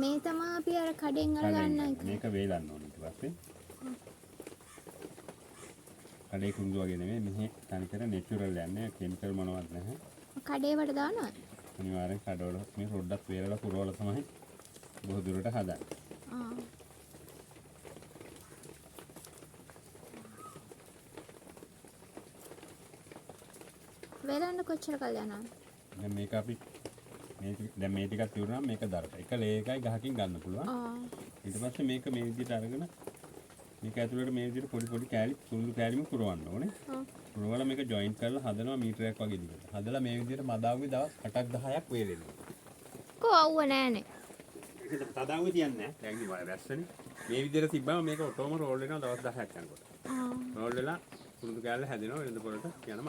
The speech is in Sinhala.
මේ තමයි අපි අර කඩෙන් අරගන්න එක. මේක වේලන්න ඕනේ ඊට පස්සේ. කඩේ කුරුඳු වගේ නෙමෙයි මෙහි තනිකර නැචරල් යන්නේ කිමිකල් මොනවත් නැහැ. කඩේ වට දානවා. අනිවාර්යෙන් කඩවල මේ රොඩක් වේලලා පුරවලා තමයි බොහෝ දුරට හදන්නේ. වේලන්න කොච්චර කල් යනවද? දැන් මේක අපි දැන් මේ ටිකක් ඉවරනම් මේක දරට. එක ලේ එකයි ගහකින් ගන්න පුළුවන්. ඊට පස්සේ මේක මේ විදිහට අරගෙන මේක ඇතුළට මේ විදිහට පොඩි පොඩි කෑලි සුළු කෑලිම පුරවන්න ඕනේ. පුරවලා මේක ජොයින්ට් කරලා හදනවා මීටරයක් වගේ දිගට. හදලා මේ විදිහට මදාවුවේ දවස් 8ක් 10ක් වේලෙනවා. කො අවුව නෑනේ. ඒක තදාවුවේ තියන්නේ නැහැ. දැන් ඉතින් වැස්සනේ. මේ විදිහට තිබ්බම මේක ඔටෝම රෝල් වෙනවා දවස් 10ක් යනකොට. රෝල් වෙලා කුරුඳු කෑල්ල හැදෙනවා වෙනද පොළට යන